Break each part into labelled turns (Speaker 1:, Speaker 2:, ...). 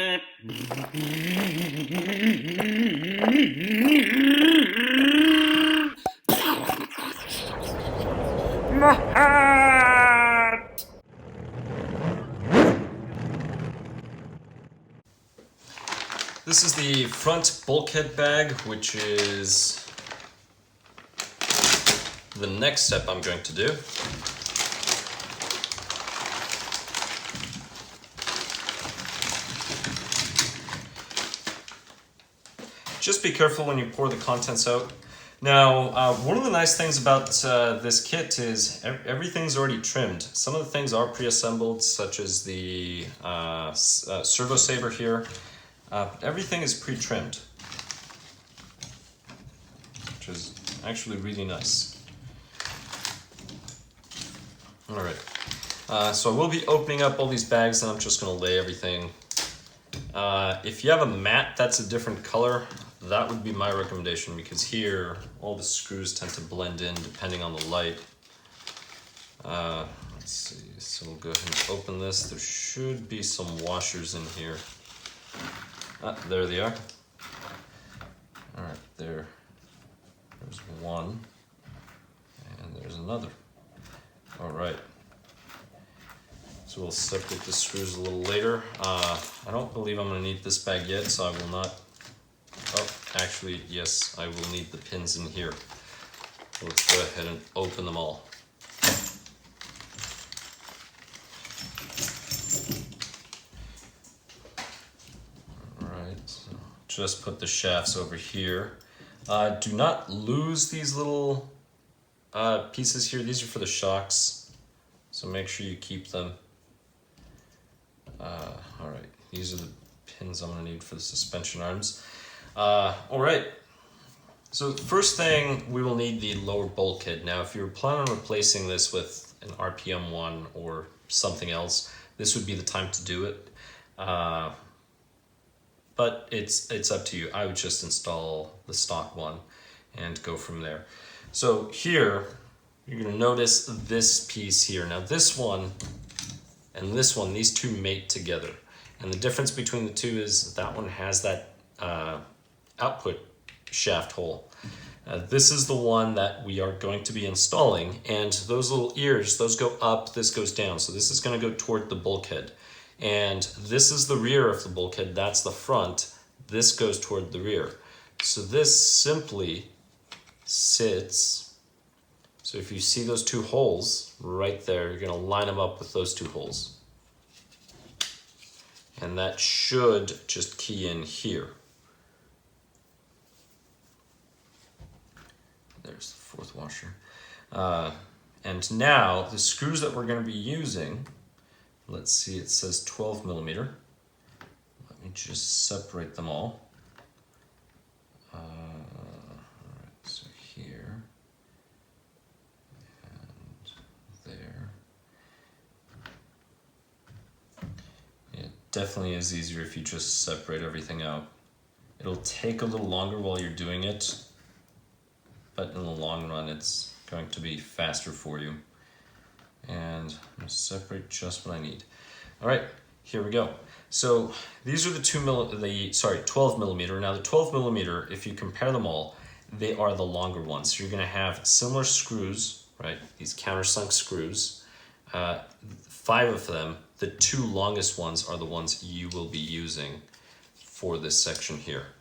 Speaker 1: My hat!
Speaker 2: This is the front bulkhead bag, which is the next step I'm going to do. Just be careful when you pour the contents out. Now, one of the nice things about this kit is everything's already trimmed. Some of the things are pre-assembled, such as the servo saver here. But everything is pre-trimmed, which is actually really nice. All right, so I will be opening up all these bags and I'm just gonna lay everything. If you have a mat that's a different color, that would be my recommendation, because here all the screws tend to blend in depending on the light. Let's see, so we'll go ahead and open this. There should be some washers in here. There they are. All right, there's one, and there's another. All right. So we'll separate the screws a little later. I don't believe I'm gonna need this bag yet, so I will not. Oh, actually, yes, I will need the pins in here. Let's go ahead and open them all. Just put the shafts over here. Do not lose these little pieces here. These are for the shocks, so make sure you keep them. All right, these are the pins I'm gonna need for the suspension arms. All right, so first thing, we will need the lower bulkhead. Now, if you're planning on replacing this with an RPM one or something else, this would be the time to do it. But it's up to you. I would just install the stock one and go from there. So here, you're gonna notice this piece here. Now this one and this one, these two mate together. And the difference between the two is that one has that output shaft hole. This is the one that we are going to be installing, and those little ears, those go up, this goes down. So this is gonna go toward the bulkhead. And this is the rear of the bulkhead, that's the front. This goes toward the rear. So this simply sits, so if you see those two holes right there, you're gonna line them up with those two holes. And that should just key in here. There's the fourth washer. And now the screws that we're gonna be using, let's see, it says 12 millimeter. Let me just separate them all. All right, so here and there. It definitely is easier if you just separate everything out. It'll take a little longer while you're doing it, but in the long run, it's going to be faster for you. And I'm gonna separate just what I need. All right, here we go. So these are the 12 millimeter. Now the 12 millimeter, if you compare them all, they are the longer ones. So you're gonna have similar screws, right? These countersunk screws, 5 of them. The 2 longest ones are the ones you will be using for this section here.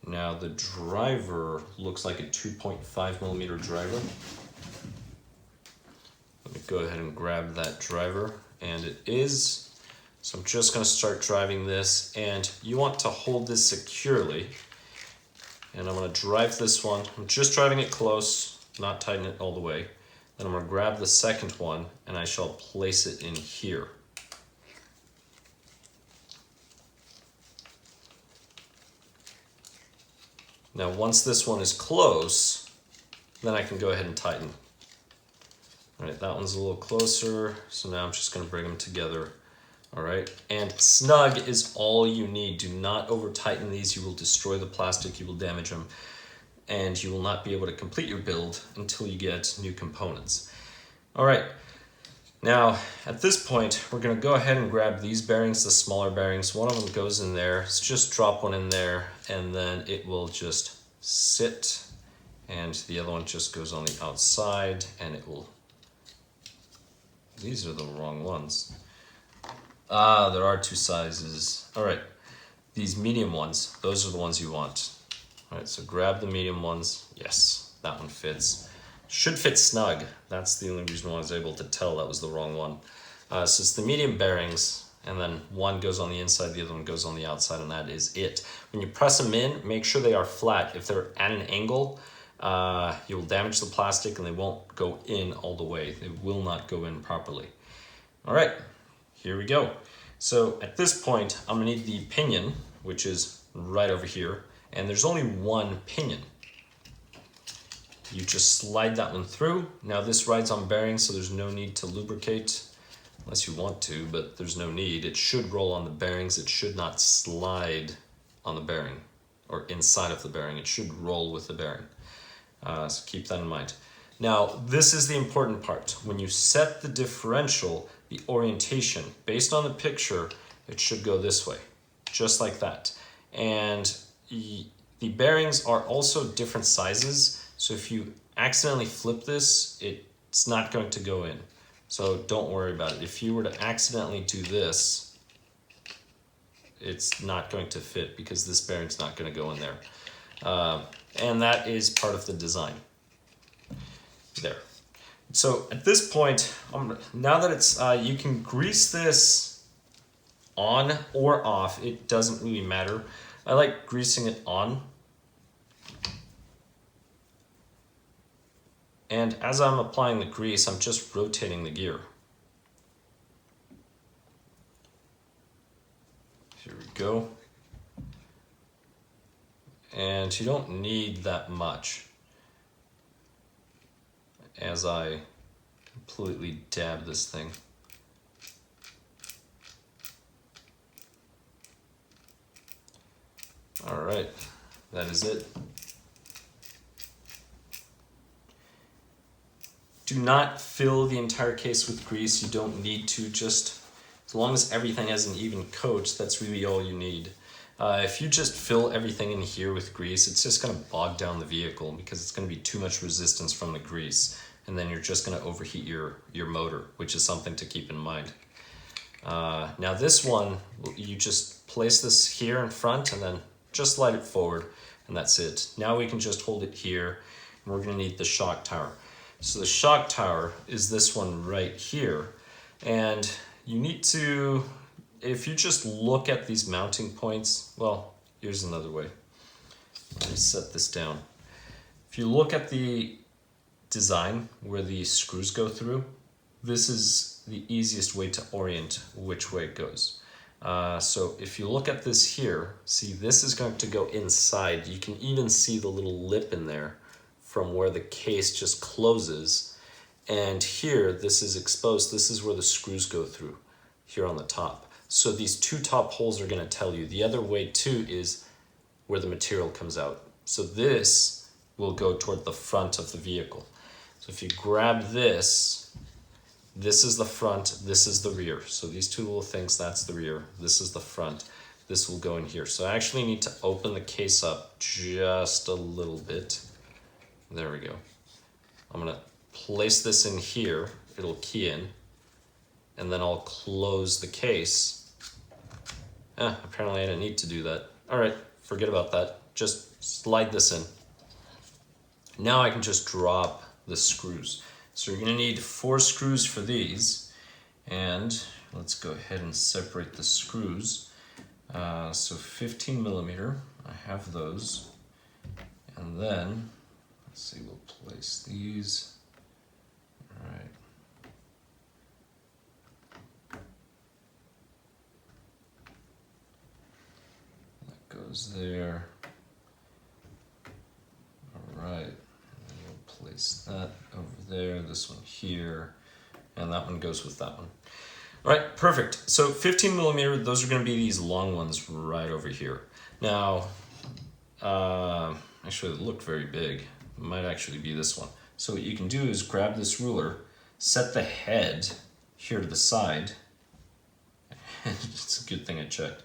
Speaker 2: Now the driver looks like a 2.5 millimeter driver. Let me go ahead and grab that driver, and it is. So I'm just gonna start driving this, and you want to hold this securely. And I'm gonna drive this one. I'm just driving it close, not tighten it all the way. Then I'm gonna grab the second one, and I shall place it in here. Now, once this one is close, then I can go ahead and tighten. All right, that one's a little closer, so now I'm just gonna bring them together. All right, and snug is all you need. Do not over tighten these. You will destroy the plastic, you will damage them, and you will not be able to complete your build until you get new components. All right, Now, at this point, we're gonna go ahead and grab these bearings, the smaller bearings. One of them goes in there, so just drop one in there, and then it will just sit, and the other one just goes on the outside, and it will, these are the wrong ones. Ah, there are two sizes. All right, these medium ones, those are the ones you want. All right, so grab the medium ones. Yes, that one fits. Should fit snug. That's the only reason why I was able to tell that was the wrong one. So it's the medium bearings, and then one goes on the inside, the other one goes on the outside, and that is it. When you press them in, make sure they are flat. If they're at an angle, you will damage the plastic and they won't go in all the way. They will not go in properly. All right, here we go. So at this point, I'm gonna need the pinion, which is right over here, and there's only one pinion. You just slide that one through. Now this rides on bearings, so there's no need to lubricate, unless you want to, but there's no need. It should roll on the bearings. It should not slide on the bearing or inside of the bearing. It should roll with the bearing. So keep that in mind. Now, this is the important part. When you set the differential, the orientation, based on the picture, it should go this way, just like that. And the bearings are also different sizes. So if you accidentally flip this, it's not going to go in. So don't worry about it. If you were to accidentally do this, it's not going to fit because this bearing's not going to go in there. And that is part of the design. There. So at this point, now that it's, you can grease this on or off. It doesn't really matter. I like greasing it on. And as I'm applying the grease, I'm just rotating the gear. Here we go. And you don't need that much as I completely dab this thing. All right, that is it. Do not fill the entire case with grease. You don't need to. Just as long as everything has an even coat, that's really all you need. If you just fill everything in here with grease, it's just going to bog down the vehicle because it's going to be too much resistance from the grease, and then you're just going to overheat your motor, which is something to keep in mind. Now this one, you just place this here in front and then just slide it forward, and that's it. Now we can just hold it here, and we're going to need the shock tower. So the shock tower is this one right here, and you need to, if you just look at these mounting points, well, here's another way. Let me set this down. If you look at the design where the screws go through, this is the easiest way to orient which way it goes. So if you look at this here, see this is going to go inside. You can even see the little lip in there from where the case just closes, and here this is exposed. This is where the screws go through, here on the top. So these two top holes are going to tell you. The other way too is where the material comes out. So this will go toward the front of the vehicle. So if you grab this, this is the front, this is the rear. So these two little things, that's the rear, this is the front. This will go in here. So I actually need to open the case up just a little bit. There we go. I'm gonna place this in here, it'll key in, and then I'll close the case. Apparently I didn't need to do that. All right, forget about that. Just slide this in. Now I can just drop the screws. So you're gonna need 4 screws for these, and let's go ahead and separate the screws. So 15 millimeter, I have those. And then, let's see, we'll place these. All right. That goes there. All right. And then we'll place that over there, this one here, and that one goes with that one. All right, perfect. So 15 millimeter, those are going to be these long ones right over here. Now, actually it looked very big. It might actually be this one. So what you can do is grab this ruler, set the head here to the side. It's a good thing I checked.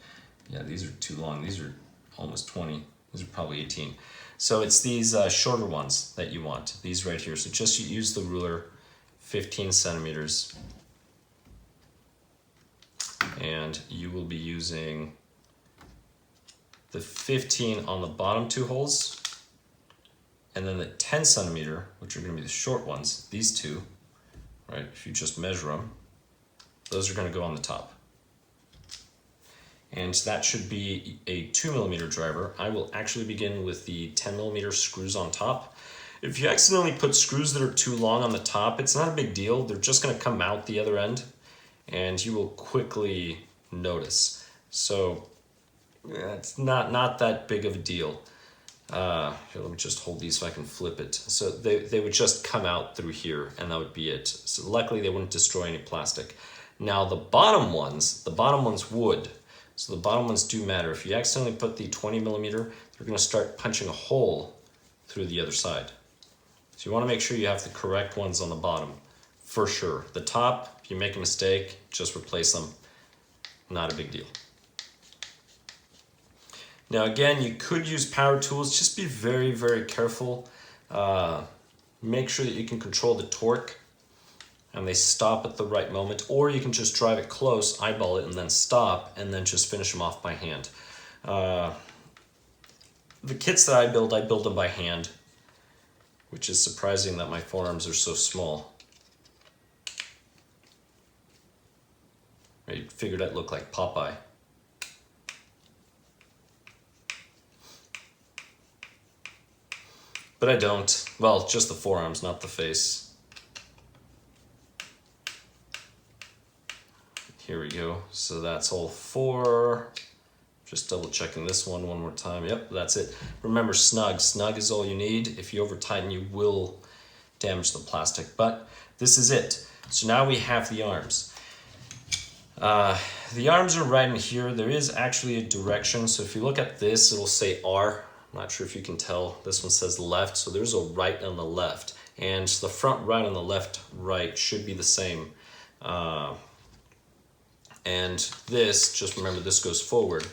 Speaker 2: Yeah, these are too long. These are almost 20. These are probably 18. So it's these shorter ones that you want, these right here. So just use the ruler, 15 centimeters. And you will be using the 15 on the bottom two holes, and then the 10 centimeter, which are going to be the short ones, these two, right? If you just measure them, those are going to go on the top. And that should be a 2mm driver. I will actually begin with the 10mm screws on top. If you accidentally put screws that are too long on the top, it's not a big deal. They're just going to come out the other end, and you will quickly notice. So it's not that big of a deal. Here, let me just hold these so I can flip it. So they would just come out through here, and that would be it. So luckily they wouldn't destroy any plastic. Now the bottom ones would. So the bottom ones do matter. If you accidentally put the 20mm, they're going to start punching a hole through the other side. So you want to make sure you have the correct ones on the bottom, for sure. The top, if you make a mistake, just replace them. Not a big deal. Now again, you could use power tools. Just be very, very careful. Make sure that you can control the torque and they stop at the right moment, or you can just drive it close, eyeball it, and then stop, and then just finish them off by hand. The kits that I build them by hand, which is surprising that my forearms are so small. I figured I'd look like Popeye. But I don't. Well, just the forearms, not the face. Here we go. So that's all 4. Just double checking this one more time. Yep, that's it. Remember, snug. Snug is all you need. If you over tighten, you will damage the plastic. But this is it. So now we have the arms. The arms are right in here. There is actually a direction. So if you look at this, it'll say R. I'm not sure if you can tell. This one says left. So there's a right and the left. And the front right and the left right should be the same. And this, just remember, this goes forward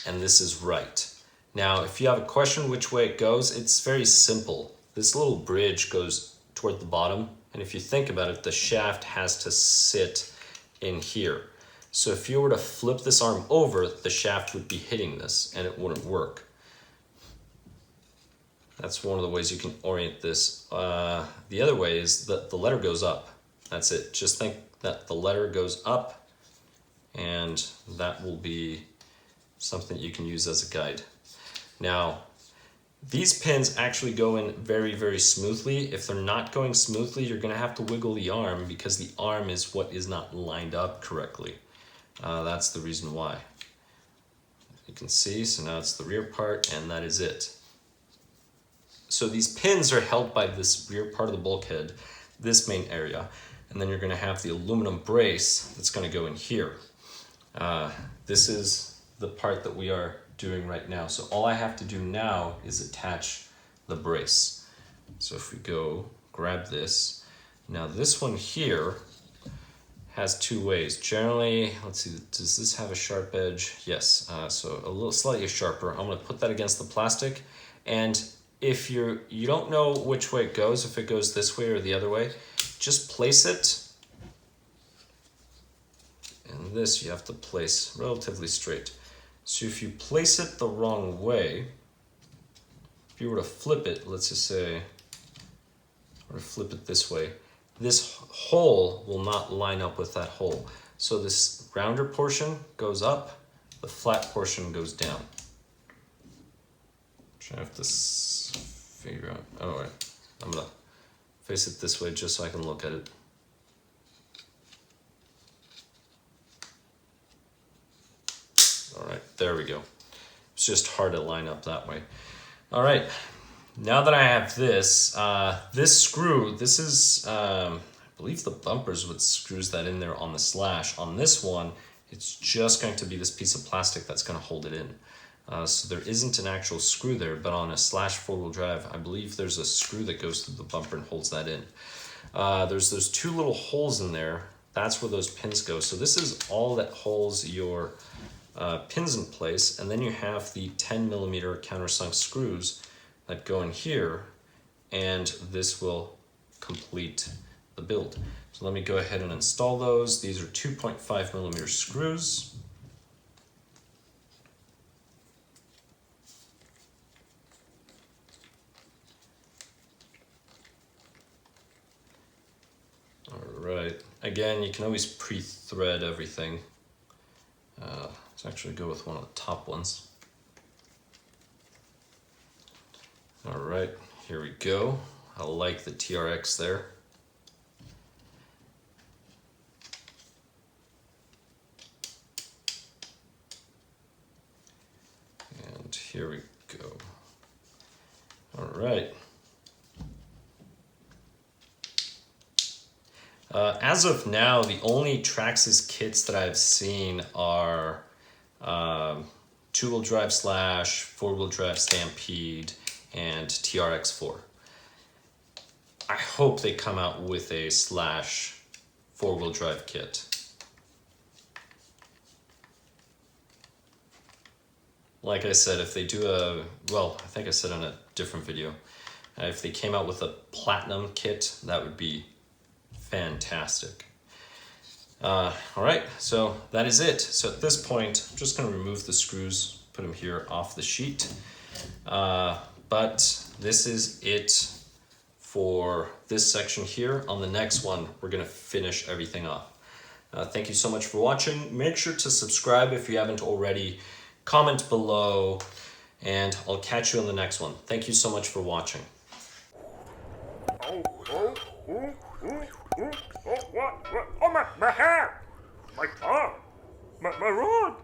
Speaker 2: and this is right. Now, if you have a question which way it goes, it's very simple. This little bridge goes toward the bottom, and if you think about it, the shaft has to sit in here. So if you were to flip this arm over, the shaft would be hitting this and it wouldn't work. That's one of the ways you can orient this. The other way is that the letter goes up. That's it. Just think that the letter goes up, and that will be something you can use as a guide. Now, these pins actually go in very, very smoothly. If they're not going smoothly, you're gonna have to wiggle the arm, because the arm is what is not lined up correctly. That's the reason why. You can see, so now it's the rear part, and that is it. So these pins are held by this rear part of the bulkhead, this main area, and then you're gonna have the aluminum brace that's gonna go in here. This is the part that we are doing right now. So all I have to do now is attach the brace. So if we go grab this, now this one here has 2 ways. Generally, let's see, does this have a sharp edge? Yes, so a little slightly sharper. I'm gonna put that against the plastic, and if you don't know which way it goes, if it goes this way or the other way, just place it. And this you have to place relatively straight. So if you place it the wrong way, if you were to flip it, let's just say, or flip it this way, this hole will not line up with that hole. So this rounder portion goes up, the flat portion goes down. Which I have to figure out. All right, I'm gonna face it this way just so I can look at it. All right, there we go. It's just hard to line up that way. All right, now that I have this, this screw, this is, I believe the bumpers would screws that in there on the slash. On this one, it's just going to be this piece of plastic that's gonna hold it in. So there isn't an actual screw there, but on a slash 4-wheel drive, I believe there's a screw that goes through the bumper and holds that in. There's those 2 little holes in there. that's where those pins go. So this is all that holds your pins in place, and then you have the 10mm countersunk screws that go in here, and this will complete the build. So let me go ahead and install those. These are 2.5mm screws. All right, again, you can always pre-thread everything. Let's actually go with one of the top ones. All right, here we go. I like the TRX there. And here we go. All right. As of now, the only Traxxas kits that I've seen are two-wheel drive slash, four-wheel drive Stampede, and TRX4. I hope they come out with a slash four-wheel drive kit. Like I said, if they do a, well, I think I said on a different video, if they came out with a platinum kit, that would be fantastic. All right, so that is it. So at this point, I'm just gonna remove the screws, put them here off the sheet. But this is it for this section here. On the next one, we're gonna finish everything off. Thank you so much for watching. Make sure to subscribe if you haven't already, comment below, and I'll catch you on the next one. Thank you so much for watching.
Speaker 1: What? Oh, my hair! My arm! My rod!